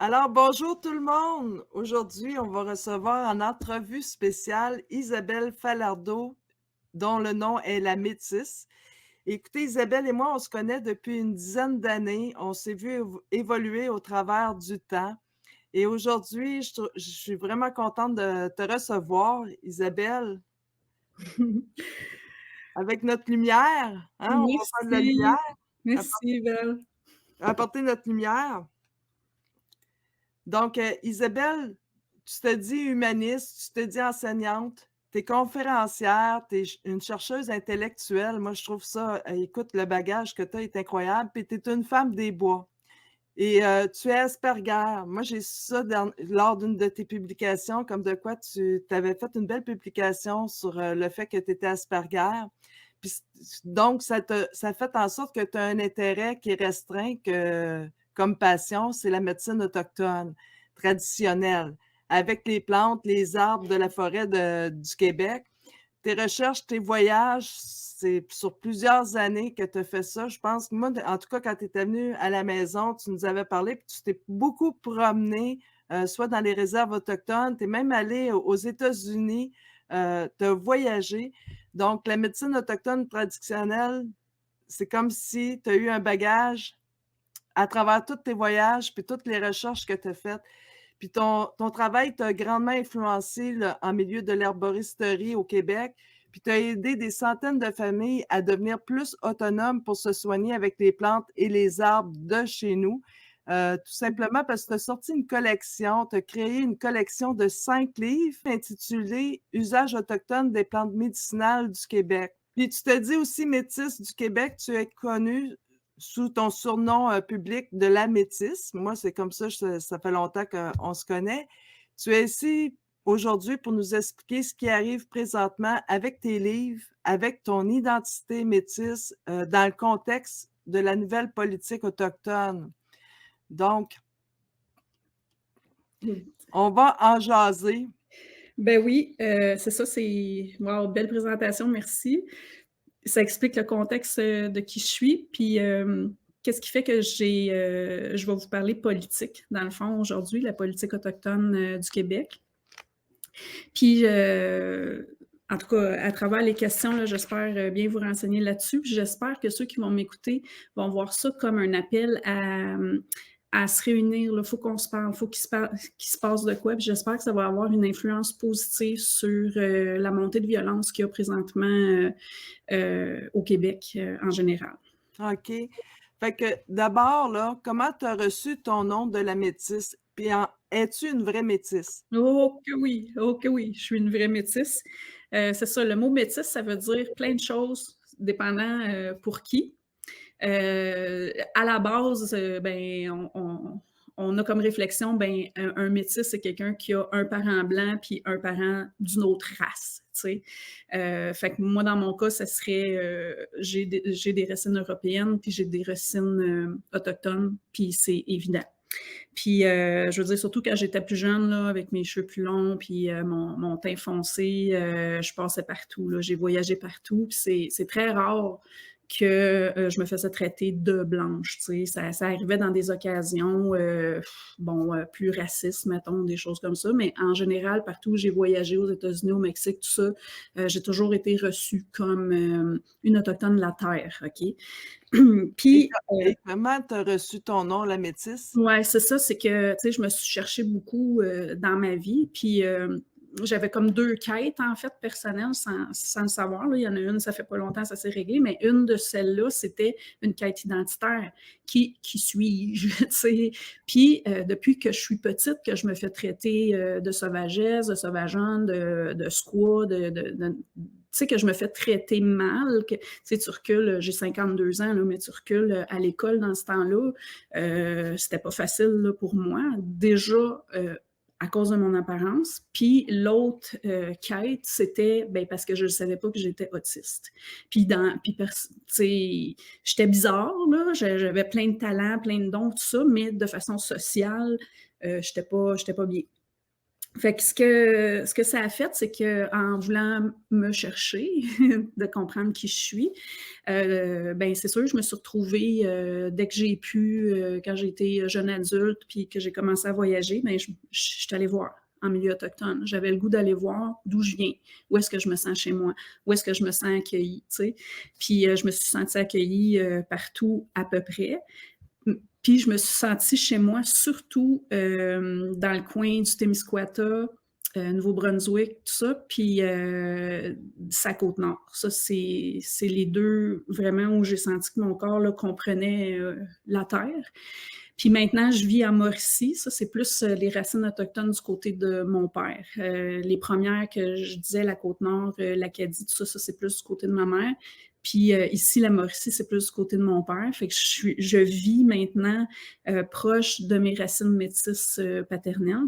Alors, bonjour tout le monde. Aujourd'hui, on va recevoir en entrevue spéciale Isabelle Falardeau, dont le nom est La Métisse. Écoutez, Isabelle et moi, on se connaît depuis une dizaine d'années. On s'est vu évoluer au travers du temps. Et aujourd'hui, je suis vraiment contente de te recevoir, Isabelle, avec notre lumière. Hein, on va faire de la Merci, lumière, merci Val. apporter notre lumière. Donc, Isabelle, tu te dis humaniste, tu te dis enseignante, tu es conférencière, tu es une chercheuse intellectuelle. Moi, je trouve ça, écoute, le bagage que tu as est incroyable. Puis tu es une femme des bois et tu es Asperger. Moi, j'ai su ça lors d'une de tes publications, comme de quoi tu avais fait une belle publication sur le fait que tu étais Asperger. Puis, donc, ça fait en sorte que tu as un intérêt qui est restreint comme passion, c'est la médecine autochtone, traditionnelle, avec les plantes, les arbres de la forêt du Québec. Tes recherches, tes voyages, c'est sur plusieurs années que tu as fait ça. Je pense que moi, en tout cas, quand tu étais venue à la maison, tu nous avais parlé, puis tu t'es beaucoup promenée, soit dans les réserves autochtones, tu es même allée aux États-Unis, tu as voyagé. Donc, la médecine autochtone traditionnelle, c'est comme si tu as eu un bagage à travers tous tes voyages, puis toutes les recherches que tu as faites. Puis ton travail t'a grandement influencé là, en milieu de l'herboristerie au Québec. Puis tu as aidé des centaines de familles à devenir plus autonomes pour se soigner avec les plantes et les arbres de chez nous. Tout simplement parce que tu as sorti une collection, tu as créé une collection de 5 livres intitulée Usages autochtones des plantes médicinales du Québec. Puis tu te dis aussi métisse du Québec, tu es connue sous ton surnom public de la métisse. Moi, c'est comme ça fait longtemps qu'on se connaît. Tu es ici aujourd'hui pour nous expliquer ce qui arrive présentement avec tes livres, avec ton identité métisse dans le contexte de la nouvelle politique autochtone. Donc, on va en jaser. Ben oui, c'est ça, c'est wow, belle présentation, merci. Ça explique le contexte, de qui je suis, puis, qu'est-ce qui fait que je vais vous parler politique, dans le fond, aujourd'hui, la politique autochtone, du Québec. Puis, en tout cas, à travers les questions, là, j'espère, bien vous renseigner là-dessus. Puis j'espère que ceux qui vont m'écouter vont voir ça comme un appel à se réunir. Il faut qu'on se parle, il faut qu'il se passe de quoi. Puis j'espère que ça va avoir une influence positive sur la montée de violence qu'il y a présentement au Québec en général. OK. Fait que d'abord, là, comment tu as reçu ton nom de la métisse? Puis es-tu une vraie métisse? Oh que oui, je suis une vraie métisse. C'est ça, le mot métisse, ça veut dire plein de choses, dépendant pour qui. À la base, ben, on a comme réflexion, ben, un métis, c'est quelqu'un qui a un parent blanc puis un parent d'une autre race. Tu sais. Fait que moi, dans mon cas, ça serait, j'ai des racines européennes puis j'ai des racines autochtones, puis c'est évident. Puis, je veux dire, surtout quand j'étais plus jeune, là, avec mes cheveux plus longs, puis mon teint foncé, je passais partout, là. J'ai voyagé partout, puis c'est très rare que je me faisais traiter de blanche, tu sais. Ça arrivait dans des occasions, bon, plus racistes, mettons, des choses comme ça, mais en général, partout où j'ai voyagé, aux États-Unis, au Mexique, tout ça, j'ai toujours été reçue comme une autochtone de la terre, OK? Et, Puis, et comment tu as reçu ton nom, la métisse? ouais, c'est ça, c'est que, tu sais, je me suis cherchée beaucoup, dans ma vie, puis, j'avais comme 2 quêtes, en fait, personnelles, sans le savoir, là. Il y en a une, ça fait pas longtemps, ça s'est réglé, mais une de celles-là, c'était une quête identitaire. Qui suis-je? Tu sais? Puis, depuis que je suis petite, que je me fais traiter, de sauvagesse, de sauvageonne, de squaw, tu sais, que je me fais traiter mal, que, tu sais, tu recules, j'ai 52 ans, là, mais tu recules à l'école dans ce temps-là, c'était pas facile là, pour moi. Déjà, à cause de mon apparence. Puis l'autre quête, c'était ben, parce que je ne savais pas que j'étais autiste. Puis j'étais bizarre, là, j'avais plein de talents, plein de dons, tout ça, mais de façon sociale, j'étais pas bien. Fait que ce que ça a fait, c'est qu'en voulant me chercher, de comprendre qui je suis, ben, c'est sûr, je me suis retrouvée, dès que j'ai pu, quand j'ai été jeune adulte puis que j'ai commencé à voyager, ben, je suis allée voir en milieu autochtone. J'avais le goût d'aller voir d'où je viens, où est-ce que je me sens chez moi, où est-ce que je me sens accueillie, tu sais? Puis, je me suis sentie accueillie, partout à peu près. Puis je me suis sentie chez moi, surtout dans le coin du Témiscouata, Nouveau-Brunswick, tout ça, puis sa Côte-Nord. Ça, c'est les deux vraiment où j'ai senti que mon corps là, comprenait la terre. Puis maintenant, je vis à Mauricie. Ça, c'est plus les racines autochtones du côté de mon père. Les premières que je disais, la Côte-Nord, l'Acadie, tout ça, ça, c'est plus du côté de ma mère. Puis ici, la Mauricie, c'est plus du côté de mon père. Fait que je vis maintenant proche de mes racines métisses paternelles.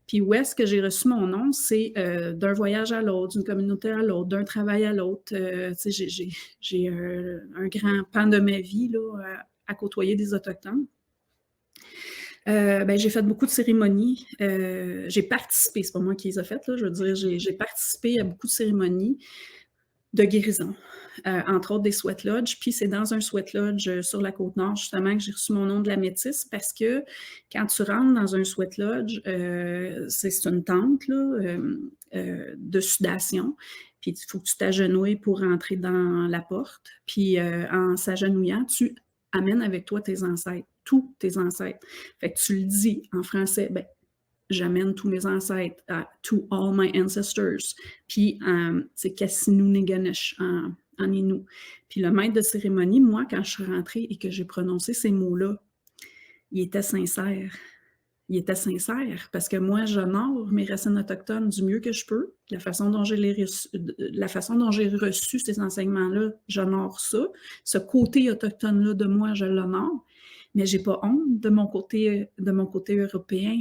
Puis où est-ce que j'ai reçu mon nom? C'est d'un voyage à l'autre, d'une communauté à l'autre, d'un travail à l'autre. Tu sais, j'ai un grand pan de ma vie là, à côtoyer des Autochtones. Ben, j'ai fait beaucoup de cérémonies. J'ai participé, c'est pas moi qui les ai faites, là, je veux dire, j'ai participé à beaucoup de cérémonies de guérison, entre autres des sweat lodges. Puis c'est dans un sweat lodge sur la Côte-Nord, justement, que j'ai reçu mon nom de la métisse, parce que quand tu rentres dans un sweat lodge, c'est une tente là, de sudation. Puis il faut que tu t'agenouilles pour rentrer dans la porte. Puis en s'agenouillant, tu amènes avec toi tes ancêtres, tous tes ancêtres. Fait que tu le dis en français, ben, j'amène tous mes ancêtres, to all my ancestors. Puis, c'est Kassinuneganesh en Innu. Puis le maître de cérémonie, moi, quand je suis rentrée et que j'ai prononcé ces mots-là, il était sincère. Il était sincère parce que moi, j'honore mes racines autochtones du mieux que je peux. La façon dont j'ai reçu ces enseignements-là, j'honore ça. Ce côté autochtone-là de moi, je l'honore. Mais j'ai pas honte de mon côté européen.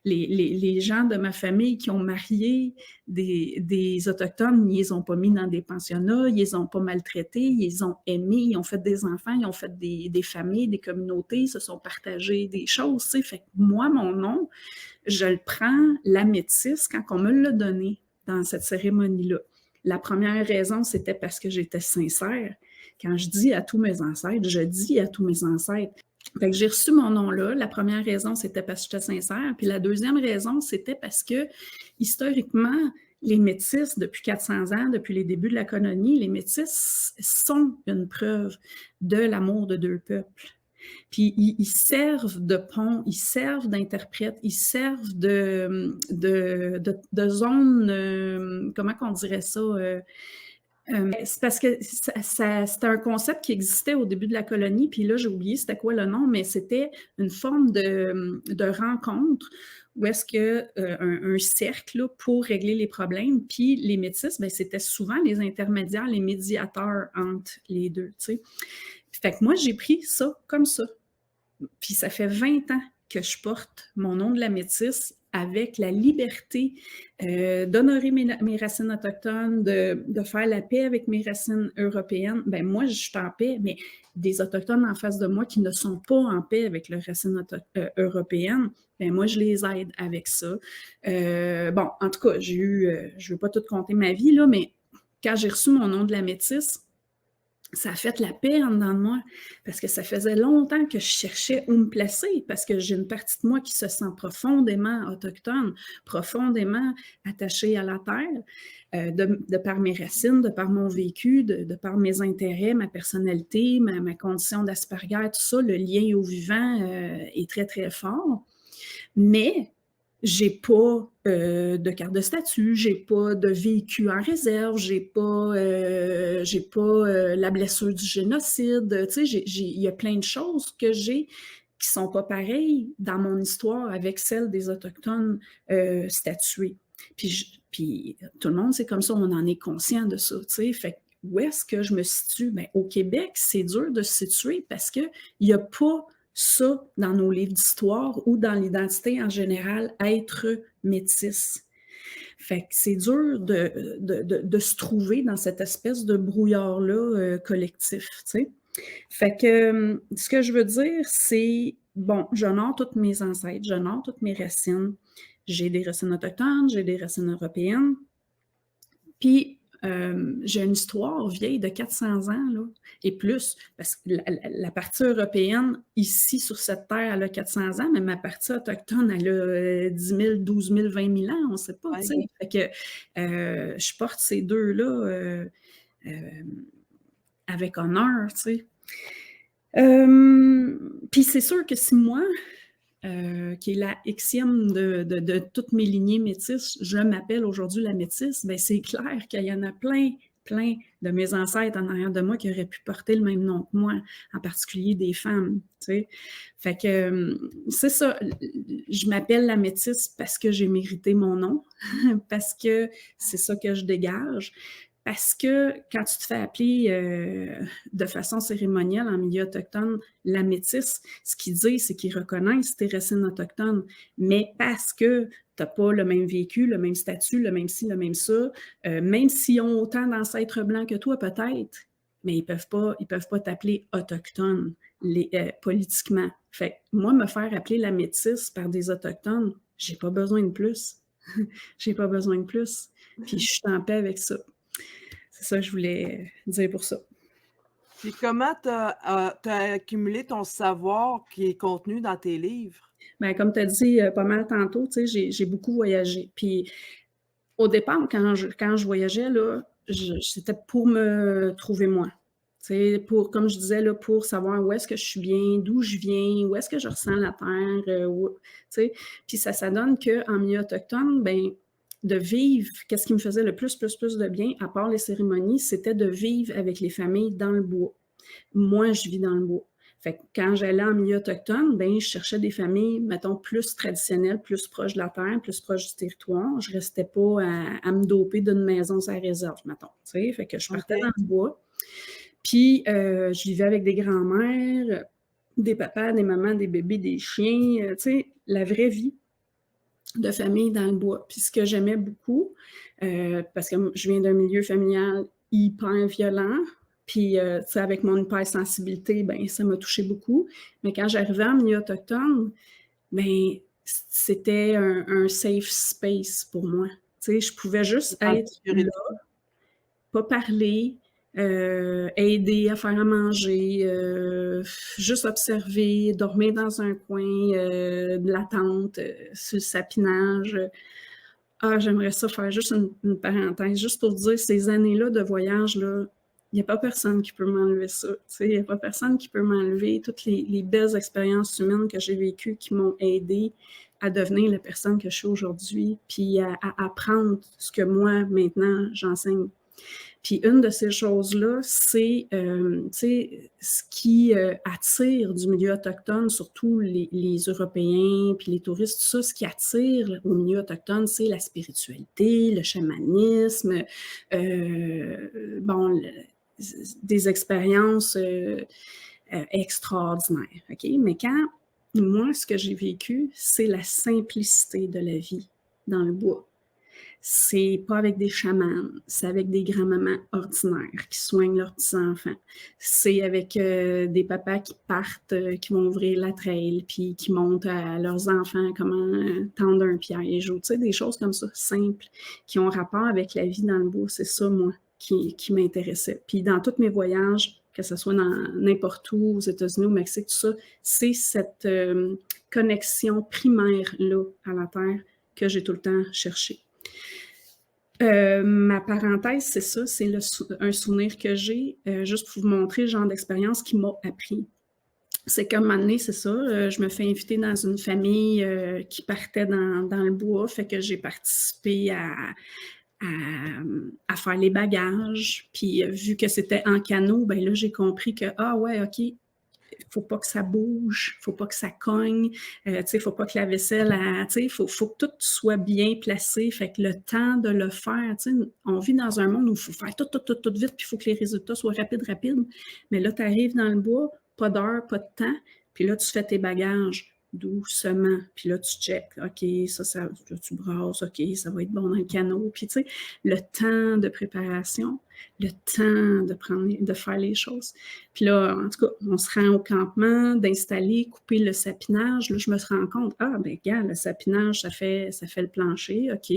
Les gens de ma famille qui ont marié des Autochtones, ils les ont pas mis dans des pensionnats, ils les ont pas maltraités, ils les ont aimés, ils ont fait des enfants, ils ont fait des familles, des communautés, ils se sont partagés des choses, tu sais. Fait que moi, mon nom, je le prends, la métisse, quand on me l'a donné dans cette cérémonie-là. La première raison, c'était parce que j'étais sincère. Quand je dis à tous mes ancêtres, je dis à tous mes ancêtres. Fait que j'ai reçu mon nom-là. La première raison, c'était parce que j'étais sincère. Puis la deuxième raison, c'était parce que, historiquement, les Métis, depuis 400 ans, depuis les débuts de la colonie, les Métis sont une preuve de l'amour de deux peuples. Puis ils servent de pont, ils servent d'interprètes, ils servent de zone, comment qu'on dirait ça? C'est parce que c'était un concept qui existait au début de la colonie, puis là, j'ai oublié c'était quoi le nom, mais c'était une forme de rencontre où est-ce que un cercle là, pour régler les problèmes. Puis les métis, ben, c'était souvent les intermédiaires, les médiateurs entre les deux, tu sais. Fait que moi, j'ai pris ça comme ça. Puis ça fait 20 ans que je porte mon nom de la métisse avec la liberté d'honorer mes racines autochtones, de faire la paix avec mes racines européennes. Ben moi, je suis en paix, mais des Autochtones en face de moi qui ne sont pas en paix avec leurs racines européennes, ben moi, je les aide avec ça. Bon, en tout cas, j'ai eu, je ne veux pas tout compter ma vie, là, mais quand j'ai reçu mon nom de la métisse, ça a fait la paix en dedans de moi, parce que ça faisait longtemps que je cherchais où me placer, parce que j'ai une partie de moi qui se sent profondément autochtone, profondément attachée à la terre, de par mes racines, de par mon vécu, de par mes intérêts, ma personnalité, ma condition d'Asperger, tout ça, le lien au vivant est très, très fort. Mais j'ai pas de carte de statut, j'ai pas de vécu en réserve, j'ai pas la blessure du génocide. Tu sais, il y a plein de choses que j'ai qui sont pas pareilles dans mon histoire avec celle des Autochtones statués. Puis tout le monde, c'est comme ça, on en est conscient de ça. Tu sais, fait où est-ce que je me situe? Ben, au Québec, c'est dur de se situer parce qu'il n'y a pas ça dans nos livres d'histoire ou dans l'identité en général, être métisse. Fait que c'est dur de se trouver dans cette espèce de brouillard-là collectif, tu sais. Fait que ce que je veux dire, c'est, bon, j'honore tous mes ancêtres, j'honore toutes mes racines, j'ai des racines autochtones, j'ai des racines européennes. Puis, j'ai une histoire vieille de 400 ans, là, et plus, parce que la partie européenne, ici, sur cette terre, elle a 400 ans, mais ma partie autochtone, elle a 10 000, 12 000, 20 000 ans, on ne sait pas, tu sais. Ouais. Fait que je porte ces deux-là avec honneur, tu sais. Puis c'est sûr que si moi, qui est la Xème de toutes mes lignées métisses, je m'appelle aujourd'hui la métisse, bien c'est clair qu'il y en a plein de mes ancêtres en arrière de moi qui auraient pu porter le même nom que moi, en particulier des femmes, tu sais. Fait que c'est ça, je m'appelle la métisse parce que j'ai mérité mon nom, parce que c'est ça que je dégage. Parce que quand tu te fais appeler de façon cérémonielle en milieu autochtone la métisse, ce qu'ils disent, c'est qu'ils reconnaissent tes racines autochtones, mais parce que tu n'as pas le même vécu, le même statut, le même ci, le même ça, même s'ils ont autant d'ancêtres blancs que toi, peut-être, mais ils peuvent pas t'appeler autochtone politiquement. Fait que moi, me faire appeler la métisse par des autochtones, j'ai pas besoin de plus. J'ai pas besoin de plus. Puis je suis en paix avec ça. C'est ça que je voulais dire pour ça. Puis comment tu as accumulé ton savoir qui est contenu dans tes livres? Bien, comme tu as dit pas mal tantôt, tu sais, j'ai beaucoup voyagé. Puis au départ, quand je voyageais, là, c'était pour me trouver moi. Tu sais, comme je disais, là, pour savoir où est-ce que je suis bien, d'où je viens, où est-ce que je ressens la terre. Tu sais. Puis ça donne qu'en milieu autochtone, ben de vivre, qu'est-ce qui me faisait le plus de bien, à part les cérémonies, c'était de vivre avec les familles dans le bois. Moi, je vis dans le bois. Fait que quand j'allais en milieu autochtone, ben, je cherchais des familles, mettons, plus traditionnelles, plus proches de la terre, plus proches du territoire. Je restais pas à me doper d'une maison sur la réserve, mettons. Tu sais, fait que je partais dans le bois. Puis, je vivais avec des grands-mères, des papas, des mamans, des bébés, des chiens, tu sais, la vraie vie de famille dans le bois. Puis ce que j'aimais beaucoup, parce que je viens d'un milieu familial hyper violent, puis tu sais, avec mon hypersensibilité, ben ça m'a touché beaucoup. Mais quand j'arrivais en milieu autochtone, ben c'était un safe space pour moi. Tu sais, je pouvais juste être là, pas parler, aider à faire à manger, juste observer, dormir dans un coin de la tente, sur le sapinage. Ah, j'aimerais ça faire juste une parenthèse, juste pour dire, ces années-là de voyage, là, il n'y a pas personne qui peut m'enlever ça. Il n'y a pas personne qui peut m'enlever toutes les belles expériences humaines que j'ai vécues qui m'ont aidé à devenir la personne que je suis aujourd'hui, puis à apprendre ce que moi, maintenant, j'enseigne. Puis une de ces choses-là, c'est ce qui attire du milieu autochtone, surtout les Européens, puis les touristes, tout ça, ce qui attire au milieu autochtone, c'est la spiritualité, le chamanisme, des expériences extraordinaires. Okay? Mais quand moi, ce que j'ai vécu, c'est la simplicité de la vie dans le bois. C'est pas avec des chamans, c'est avec des grands-mamans ordinaires qui soignent leurs petits-enfants. C'est avec des papas qui partent, qui vont ouvrir la trail, puis qui montrent à leurs enfants comment tendre un piège, ou tu sais, des choses comme ça, simples, qui ont rapport avec la vie dans le bois. C'est ça, moi, qui m'intéressait. Puis dans tous mes voyages, que ce soit dans n'importe où, aux États-Unis, au Mexique, tout ça, c'est cette connexion primaire-là à la Terre que j'ai tout le temps cherchée. Ma parenthèse, c'est ça, c'est un souvenir que j'ai, juste pour vous montrer le genre d'expérience qui m'a appris. C'est qu'à un moment donné, c'est ça, je me fais inviter dans une famille qui partait dans le bois, fait que j'ai participé à faire les bagages, puis vu que c'était en canot, ben là, j'ai compris que, ah ouais, OK, faut pas que ça bouge, faut pas que ça cogne, tu sais, faut pas que la vaisselle, tu sais, faut que tout soit bien placé, fait que le temps de le faire, tu sais, on vit dans un monde où il faut faire tout vite, puis il faut que les résultats soient rapides, mais là, tu arrives dans le bois, pas d'heure, pas de temps, puis là, tu fais tes bagages, doucement. Puis là, tu checkes. OK, là, tu brasses. OK, ça va être bon dans le canot. Puis, tu sais, le temps de préparation, le temps de faire les choses. Puis là, en tout cas, on se rend au campement, d'installer, couper le sapinage. Là, je me rends compte, ben, regarde, le sapinage, ça fait le plancher. OK,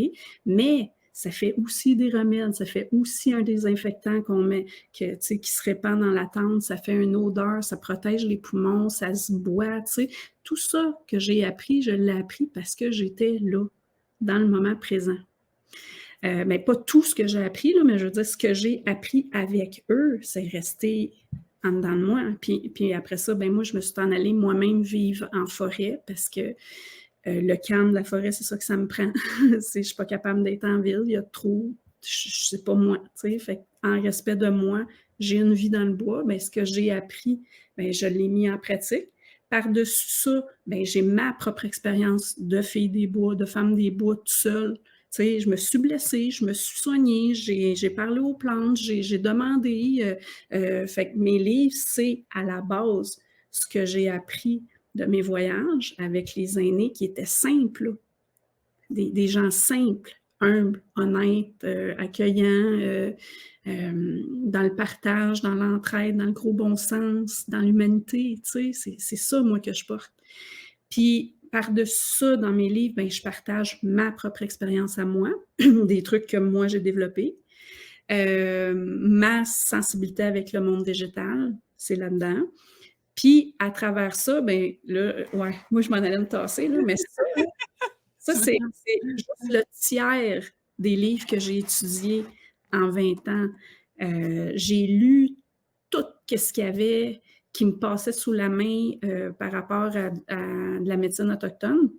mais ça fait aussi des remèdes, ça fait aussi un désinfectant qu'on met, qui se répand dans la tente, ça fait une odeur, ça protège les poumons, ça se boit, tu sais. Tout ça que j'ai appris, je l'ai appris parce que j'étais là, dans le moment présent. Mais pas tout ce que j'ai appris, là, mais je veux dire, ce que j'ai appris avec eux, c'est resté en dedans de moi. Puis après ça, ben moi, je me suis en allée moi-même vivre en forêt parce que le calme de la forêt, c'est ça que ça me prend. Je ne suis pas capable d'être en ville, il y a trop, je sais pas moi, tu sais. Fait en respect de moi, j'ai une vie dans le bois, ben, ce que j'ai appris, ben, je l'ai mis en pratique. Par-dessus ça, ben, j'ai ma propre expérience de fille des bois, de femme des bois toute seule. Tu sais, je me suis blessée, je me suis soignée, j'ai parlé aux plantes, j'ai demandé. Fait que mes livres, c'est à la base ce que j'ai appris de mes voyages avec les aînés qui étaient simples, des gens simples, humbles, honnêtes, accueillants, dans le partage, dans l'entraide, dans le gros bon sens, dans l'humanité, tu sais, c'est ça, moi, que je porte. Puis, par-dessus ça, dans mes livres, ben, je partage ma propre expérience à moi, des trucs que moi, j'ai développés. Ma sensibilité avec le monde végétal, c'est là-dedans. Puis, à travers ça, ben là, ouais, moi, je m'en allais me tasser, là, mais ça c'est juste le tiers des livres que j'ai étudiés en 20 ans. J'ai lu tout ce qu'il y avait qui me passait sous la main par rapport à de la médecine autochtone.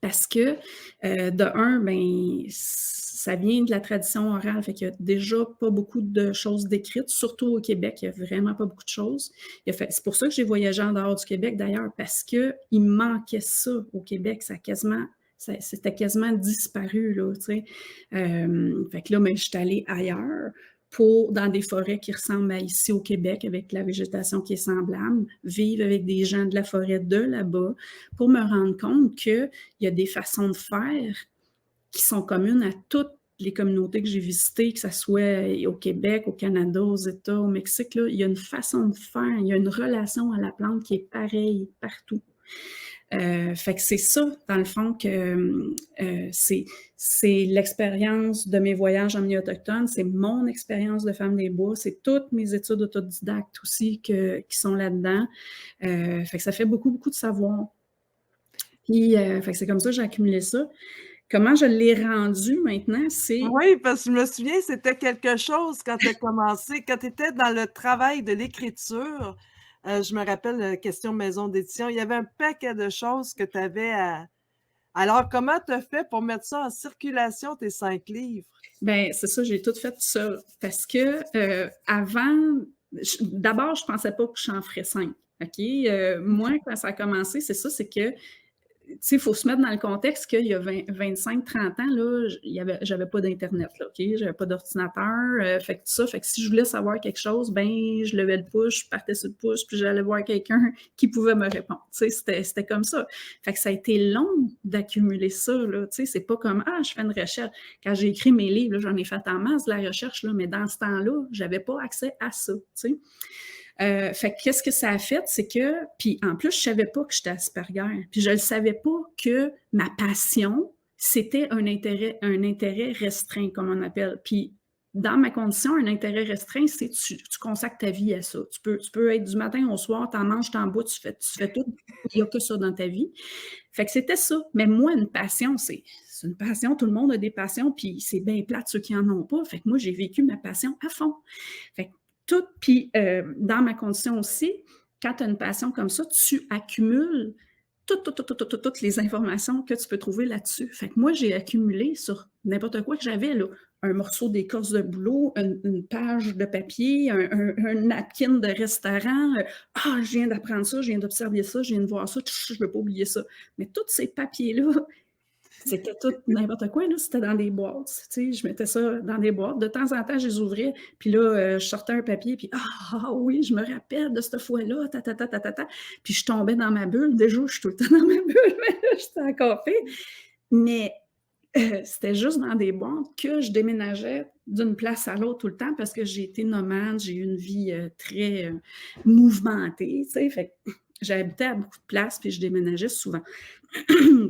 Parce que, de un, ben, ça vient de la tradition orale, fait qu'il y a déjà pas beaucoup de choses décrites, surtout au Québec, il y a vraiment pas beaucoup de choses. C'est pour ça que j'ai voyagé en dehors du Québec d'ailleurs, parce qu'il manquait ça au Québec, c'était quasiment disparu, là, tu sais. Fait que là, ben, je suis allée ailleurs dans des forêts qui ressemblent à ici au Québec, avec la végétation qui est semblable, vivre avec des gens de la forêt de là-bas, pour me rendre compte qu'il y a des façons de faire qui sont communes à toutes les communautés que j'ai visitées, que ce soit au Québec, au Canada, aux États, au Mexique. Là, il y a une façon de faire, il y a une relation à la plante qui est pareille partout. Fait que c'est ça, dans le fond, que c'est l'expérience de mes voyages en milieu autochtone, c'est mon expérience de femme des bois, c'est toutes mes études autodidactes aussi qui sont là-dedans. Fait que ça fait beaucoup, beaucoup de savoir. Puis, fait que c'est comme ça que j'ai accumulé ça. Comment je l'ai rendu maintenant, c'est... Oui, parce que je me souviens, c'était quelque chose quand tu as commencé, quand tu étais dans le travail de l'écriture. Je me rappelle, question maison d'édition, il y avait un paquet de choses que tu avais à... Alors, comment tu as fait pour mettre ça en circulation, tes 5 livres? Bien, c'est ça, j'ai tout fait ça. Parce que avant, d'abord, je ne pensais pas que j'en ferais 5. OK? Moi, quand ça a commencé, c'est ça, c'est que tu sais, il faut se mettre dans le contexte qu'il y a 25-30 ans, là, j'avais pas d'Internet, là, OK? J'avais pas d'ordinateur, fait que si je voulais savoir quelque chose, ben, je levais le pouce, je partais sur le pouce, puis j'allais voir quelqu'un qui pouvait me répondre. Tu sais, c'était comme ça. Fait que ça a été long d'accumuler ça, là, tu sais, c'est pas comme, je fais une recherche. Quand j'ai écrit mes livres, j'en ai fait en masse de la recherche, là, mais dans ce temps-là, j'avais pas accès à ça, tu sais. Fait que qu'est-ce que ça a fait, c'est que, puis en plus, je savais pas que j'étais Asperger, puis je ne savais pas que ma passion, c'était un intérêt restreint, comme on appelle. Puis dans ma condition, un intérêt restreint, c'est tu consacres ta vie à ça. Tu peux être du matin au soir, t'en manges, t'en bois, tu fais tout, il n'y a que ça dans ta vie. Fait que c'était ça. Mais moi, une passion, c'est une passion, tout le monde a des passions, puis c'est bien plate ceux qui n'en ont pas. Fait que moi, j'ai vécu ma passion à fond. Fait que tout, puis dans ma condition aussi, quand tu as une passion comme ça, tu accumules toutes les informations que tu peux trouver là-dessus. Fait que moi, j'ai accumulé sur n'importe quoi que j'avais, là, un morceau d'écorce de boulot, une page de papier, un napkin de restaurant. Je viens d'apprendre ça, je viens d'observer ça, je viens de voir ça, je ne veux pas oublier ça. Mais tous ces papiers-là, C'était tout n'importe quoi, là, c'était dans des boîtes, tu sais, je mettais ça dans des boîtes. De temps en temps, je les ouvrais, puis là, je sortais un papier, puis ah oui, je me rappelle de cette fois-là, ta ta ta ta ta ta, puis je tombais dans ma bulle. Déjà, je suis tout le temps dans ma bulle, mais là, j'étais encore pire. Mais c'était juste dans des boîtes que je déménageais d'une place à l'autre tout le temps parce que j'ai été nomade, j'ai eu une vie, très, mouvementée, tu sais, fait que j'habitais à beaucoup de places, puis je déménageais souvent.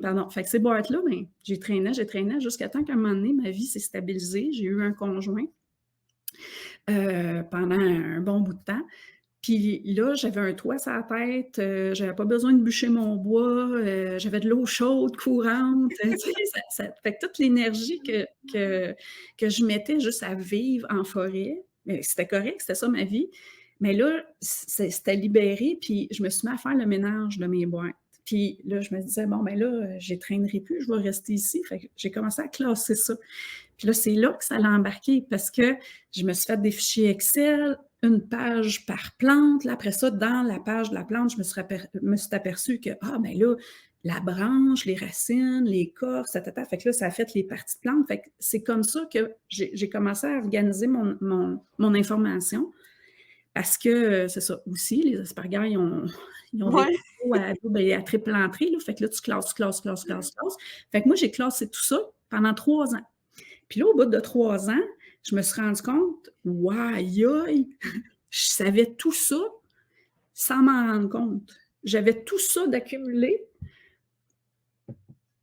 Pardon. Fait que ces boîtes-là, ben, j'ai traîné jusqu'à temps qu'à un moment donné, ma vie s'est stabilisée. J'ai eu un conjoint pendant un bon bout de temps. Puis là, j'avais un toit sur la tête, j'avais pas besoin de bûcher mon bois, j'avais de l'eau chaude courante, tu sais, fait que toute l'énergie que je mettais juste à vivre en forêt, mais c'était correct, c'était ça ma vie. Mais là, c'était libéré, puis je me suis mis à faire le ménage de mes boîtes. Puis là, je me disais, bon, ben là, je traînerai plus, je vais rester ici. Fait que j'ai commencé à classer ça. Puis là, c'est là que ça l'a embarqué parce que je me suis fait des fichiers Excel, une page par plante. Là, après ça, dans la page de la plante, je me suis aperçue que, ah, ben là, la branche, les racines, l'écorce, tatata. Fait que là, ça a fait les parties de plante. Fait que c'est comme ça que j'ai commencé à organiser mon information. Parce que, c'est ça, aussi, les aspergers, ils ont des Ouais. réseaux à triple entrée, là. Fait que là, tu classes, tu classes, tu classes, tu classes, tu classes. Fait que moi, j'ai classé tout ça pendant 3 ans. Puis là, au bout de 3 ans, je me suis rendu compte, aïe, aïe, je savais tout ça sans m'en rendre compte. J'avais tout ça d'accumulé.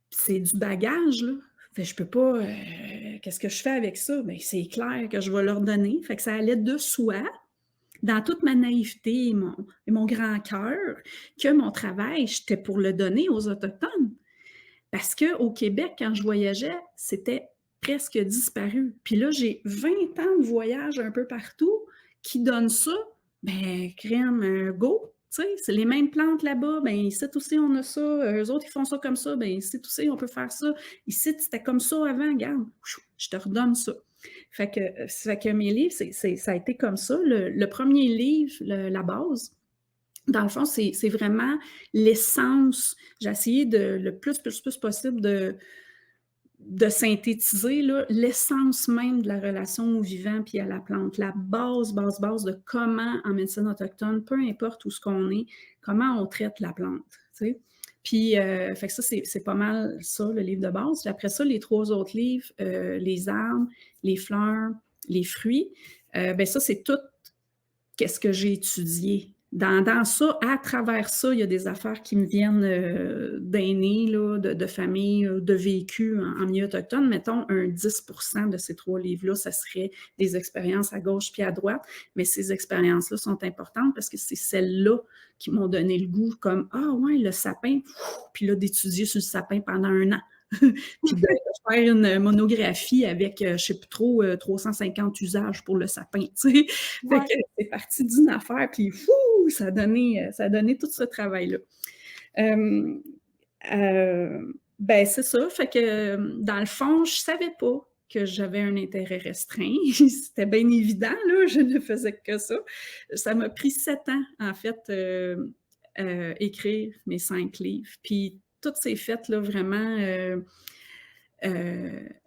C'est du bagage, là. Fait que je peux pas. Qu'est-ce que je fais avec ça? Bien, c'est clair que je vais leur donner. Fait que ça allait de soi, dans toute ma naïveté et mon grand cœur, que mon travail, j'étais pour le donner aux Autochtones. Parce qu'au Québec, quand je voyageais, c'était presque disparu. Puis là, j'ai 20 ans de voyage un peu partout qui donnent ça. Ben, crème, go! Tu sais, c'est les mêmes plantes là-bas. Ben, ici aussi, on a ça. Eux autres, ils font ça comme ça. Ben, ici aussi, on peut faire ça. Ici, c'était comme ça avant. Regarde, je te redonne ça. Fait que mes livres, ça a été comme ça. Le premier livre, la base, dans le fond, c'est vraiment l'essence. J'ai essayé le plus possible de synthétiser l'essence même de la relation au vivant puis à la plante, la base de comment, en médecine autochtone, peu importe où ce qu'on est, comment on traite la plante. Tu sais. Puis, fait que ça, c'est pas mal ça, le livre de base. Puis après ça, les 3 autres livres, les arbres, les fleurs, les fruits, ben ça, c'est tout qu'est-ce que j'ai étudié. Dans ça, à travers ça, il y a des affaires qui me viennent d'aînés, de familles, de vécu en milieu autochtone. Mettons, un 10% de ces 3 livres-là, ça serait des expériences à gauche puis à droite. Mais ces expériences-là sont importantes parce que c'est celles-là qui m'ont donné le goût, comme « Ah ouais, le sapin! » Puis là, d'étudier sur le sapin pendant 1 an. Puis de faire une monographie avec, je ne sais plus trop, 350 usages pour le sapin, tu sais. Fait Ouais. que c'est parti d'une affaire, puis fou, ça a donné tout ce travail-là. Ben, c'est ça, fait que, dans le fond, je savais pas que j'avais un intérêt restreint. C'était bien évident, là, je ne faisais que ça. Ça m'a pris 7 ans, en fait, écrire mes 5 livres. Puis tout s'est fait, là, vraiment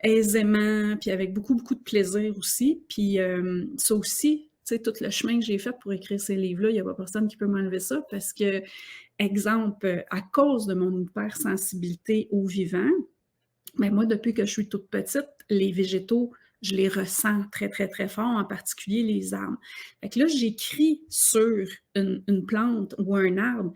aisément, puis avec beaucoup, beaucoup de plaisir aussi. Puis ça aussi, tu sais, tout le chemin que j'ai fait pour écrire ces livres-là, il n'y a pas personne qui peut m'enlever ça parce que, exemple, à cause de mon hypersensibilité au vivant, mais moi, depuis que je suis toute petite, les végétaux, je les ressens très, très, très fort, en particulier les arbres. Fait que là, j'écris sur une plante ou un arbre,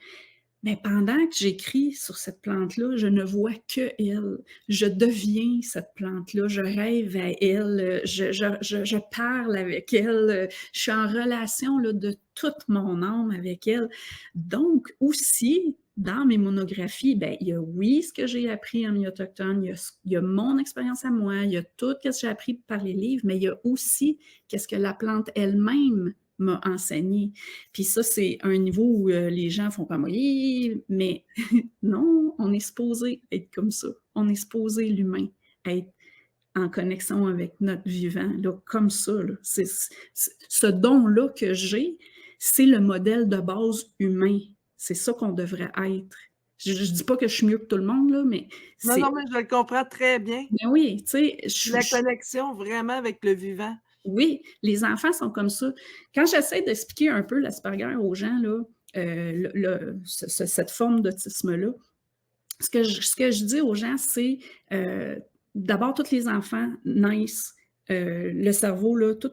mais pendant que j'écris sur cette plante-là, je ne vois qu'elle. Je deviens cette plante-là, je rêve à elle, je parle avec elle, je suis en relation là, de toute mon âme avec elle. Donc, aussi, dans mes monographies, ben, il y a oui ce que j'ai appris en milieu autochtone, il y a mon expérience à moi, il y a tout ce que j'ai appris par les livres, mais il y a aussi qu'est-ce que la plante elle-même m'a enseigné. Puis ça, c'est un niveau où les gens font comme oui, mais non, on est supposé être comme ça. On est supposé, l'humain, être en connexion avec notre vivant, là, comme ça. Là. Ce don-là que j'ai, c'est le modèle de base humain. C'est ça qu'on devrait être. Je dis pas que je suis mieux que tout le monde, là, mais Non, c'est non, mais je le comprends très bien. ben oui, tu sais, La connexion vraiment avec le vivant. oui, les enfants sont comme ça. Quand j'essaie d'expliquer un peu l'Asperger aux gens, là, cette forme d'autisme-là, ce que je dis aux gens, c'est d'abord, tous les enfants naissent le cerveau, là, tout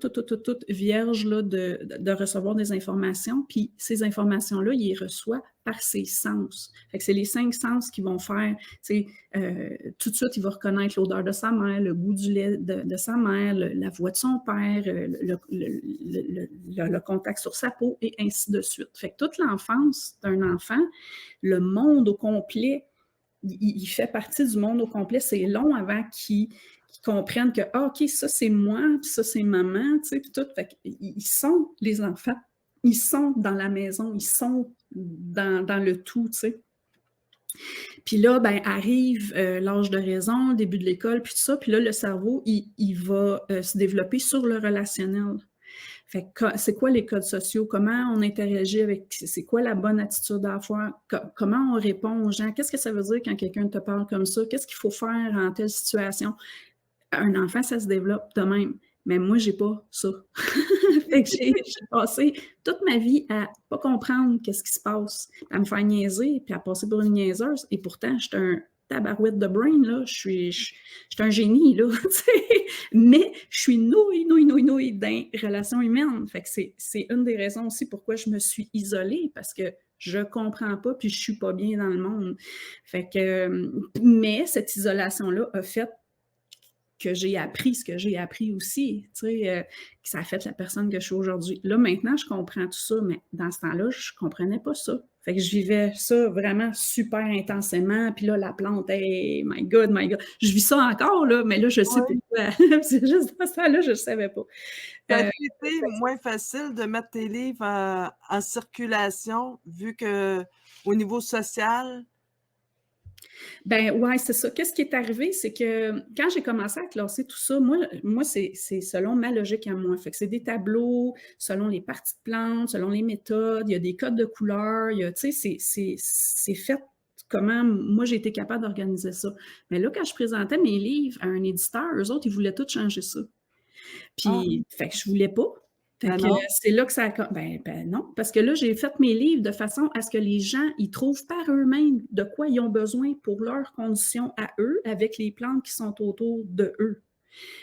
vierge là, de recevoir des informations. Puis ces informations-là, il les reçoit par ses sens. Fait que c'est les 5 sens qui vont faire, tout de suite, il va reconnaître l'odeur de sa mère, le goût du lait de sa mère, la voix de son père, le contact sur sa peau, et ainsi de suite. Fait que toute l'enfance d'un enfant, le monde au complet, il fait partie du monde au complet. C'est long avant qu'ils comprennent que, ah, OK, ça, c'est moi, puis ça, c'est maman, tu sais, puis tout. Fait qu'ils sont, les enfants, ils sont dans la maison, ils sont dans le tout, tu sais. Puis là, ben, arrive l'âge de raison, le début de l'école, puis tout ça. Puis là, le cerveau, il va se développer sur le relationnel. Fait que c'est quoi les codes sociaux? Comment on interagit avec... C'est quoi la bonne attitude à avoir? Comment on répond aux gens? Qu'est-ce que ça veut dire quand quelqu'un te parle comme ça? Qu'est-ce qu'il faut faire en telle situation? Un enfant, ça se développe de même. Mais moi, j'ai pas ça. Fait que j'ai passé toute ma vie à pas comprendre qu'est-ce qui se passe, à me faire niaiser, puis à passer pour une niaiseuse. Et pourtant, j'étais un tabarouette de brain, là. Je suis un génie, là. Mais je suis nouille dans les relations humaines. Fait que c'est une des raisons aussi pourquoi je me suis isolée, parce que je comprends pas, puis je suis pas bien dans le monde. Fait que, mais cette isolation-là a fait que j'ai appris ce que j'ai appris aussi, tu sais, que ça a fait la personne que je suis aujourd'hui. Là, maintenant, je comprends tout ça, mais dans ce temps-là, je comprenais pas ça. Fait que je vivais ça vraiment super intensément, puis là, la plante, hey, my God, my God. Je vis ça encore, là, mais là, je sais Oui. pourquoi. C'est juste dans ce temps-là, je ne savais pas. Ça a-tu été moins facile de mettre tes livres en circulation, vu que au niveau social? Ben ouais, c'est ça. Qu'est-ce qui est arrivé, c'est que quand j'ai commencé à classer tout ça, moi c'est selon ma logique à moi. Fait que c'est des tableaux selon les parties de plantes, selon les méthodes, il y a des codes de couleurs, il y a, tu sais, c'est fait comment moi j'ai été capable d'organiser ça. Mais là, quand je présentais mes livres à un éditeur, eux autres, ils voulaient tout changer ça. Ah, Puis, fait que je voulais pas. Fait ben que non. c'est là que ça a ben non, parce que là, j'ai fait mes livres de façon à ce que les gens, ils trouvent par eux-mêmes de quoi ils ont besoin pour leurs conditions à eux, avec les plantes qui sont autour de eux.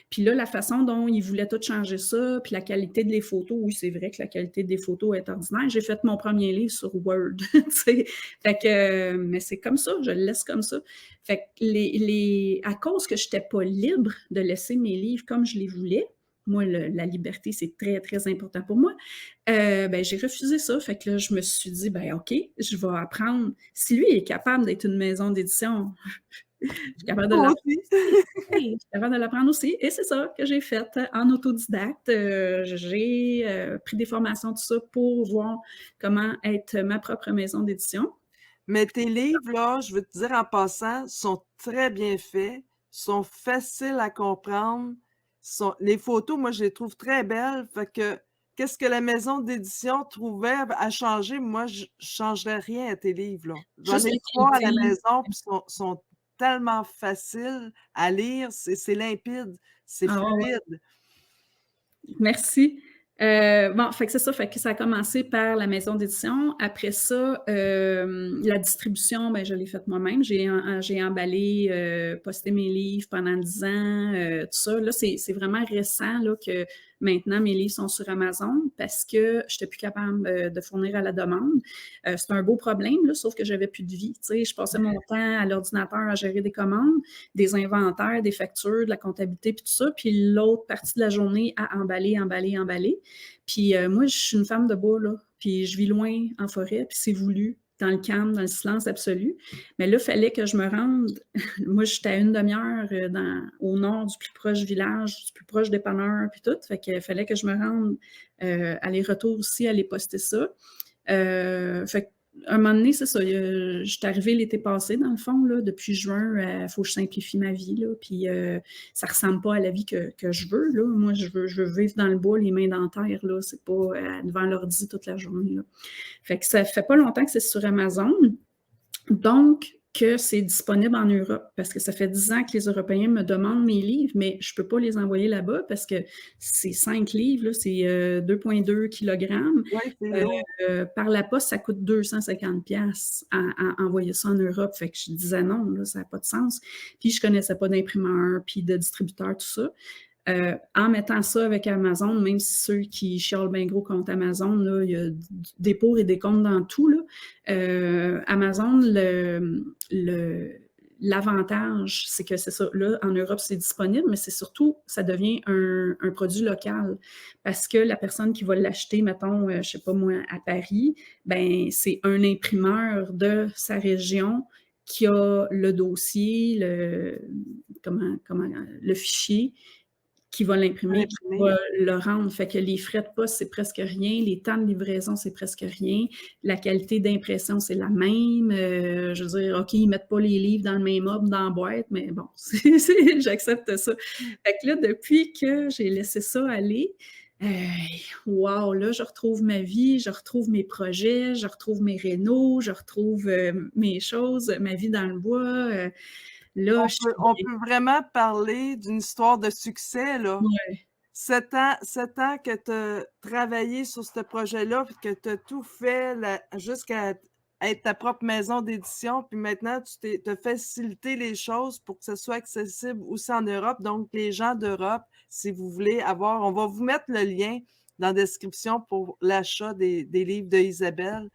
Puis là, la façon dont ils voulaient tout changer ça, puis la qualité des photos, oui, c'est vrai que la qualité des photos est ordinaire. J'ai fait mon premier livre sur Word, tu sais. Fait que, mais c'est comme ça, je le laisse comme ça. Fait que à cause que je n'étais pas libre de laisser mes livres comme je les voulais, moi, la liberté, c'est très, très important pour moi. Ben, j'ai refusé ça. Fait que là, je me suis dit, ben, OK, je vais apprendre. Si lui est capable d'être une maison d'édition, je suis capable de Moi l'apprendre aussi. aussi. Oui, je suis capable de l'apprendre aussi. Et c'est ça que j'ai fait en autodidacte. J'ai pris des formations, tout ça, pour voir comment être ma propre maison d'édition. Mais tes livres, là, je veux te dire en passant, sont très bien faits, sont faciles à comprendre. Les photos, moi, je les trouve très belles. Fait que qu'est-ce que la maison d'édition trouvait à changer? Moi, je changerais rien à tes livres, là. J'en Juste ai la 3 à la qualité. maison, puis sont tellement faciles à lire, c'est limpide, c'est Ah ouais, ouais. fluide. Merci. Bon, fait que c'est ça, fait que ça a commencé par la maison d'édition. Après ça, la distribution, ben, je l'ai faite moi-même. J'ai emballé, posté mes livres pendant 10 ans, tout ça. Là, c'est vraiment récent là, que maintenant mes livres sont sur Amazon parce que je n'étais plus capable de fournir à la demande. C'est un beau problème, là, sauf que j'avais plus de vie. Tu sais, je passais mon temps à l'ordinateur à gérer des commandes, des inventaires, des factures, de la comptabilité, puis tout ça. Puis l'autre partie de la journée à emballer, emballer, emballer. Puis moi, je suis une femme de bois, là. Puis je vis loin en forêt, puis c'est voulu, dans le calme, dans le silence absolu. Mais là, il fallait que je me rende. Moi, j'étais à une demi-heure au nord du plus proche village, du plus proche dépanneur, puis tout. Fait qu'il fallait que je me rende aller-retour aussi, aller poster ça. Fait un moment donné, c'est ça. Je suis arrivée l'été passé, dans le fond, là, depuis juin, il faut que je simplifie ma vie. Là, puis ça ne ressemble pas à la vie que je veux. Là. Moi, je veux vivre dans le bois, les mains dans la terre. Là. C'est pas devant l'ordi toute la journée. Là. Fait que ça fait pas longtemps que c'est sur Amazon. Donc, que c'est disponible en Europe, parce que ça fait 10 ans que les Européens me demandent mes livres, mais je peux pas les envoyer là-bas parce que c'est 5 livres, là, c'est 2,2 kilogrammes. Oui, c'est lourd. Par la poste, ça coûte 250 pièces à envoyer ça en Europe. Fait que je disais non, là, ça n'a pas de sens. Puis je connaissais pas d'imprimeur, puis de distributeur, tout ça. En mettant ça avec Amazon, même si ceux qui chialent bien gros contre Amazon, là, il y a des pour et des contre dans tout, là. Amazon, l'avantage, c'est que c'est ça. Là, en Europe, c'est disponible, mais c'est surtout, ça devient un produit local. Parce que la personne qui va l'acheter, mettons, je sais pas moi, à Paris, ben, c'est un imprimeur de sa région qui a le dossier, le fichier, qui va l'imprimer, qui Imprimé. va le rendre. Fait que les frais de poste, c'est presque rien. Les temps de livraison, c'est presque rien. La qualité d'impression, c'est la même. Je veux dire, OK, ils mettent pas les livres dans le même ordre dans la boîte, mais bon, j'accepte ça. Fait que là, depuis que j'ai laissé ça aller, wow, là, je retrouve ma vie, je retrouve mes projets, je retrouve mes rénaux, je retrouve mes choses, ma vie dans le bois. Là, je suis On peut vraiment parler d'une histoire de succès, là. ouais. 7 ans que tu as travaillé sur ce projet-là, puis que tu as tout fait jusqu'à être ta propre maison d'édition, puis maintenant, tu as facilité les choses pour que ce soit accessible aussi en Europe. Donc, les gens d'Europe, si vous voulez avoir, on va vous mettre le lien dans la description pour l'achat des livres de Isabelle.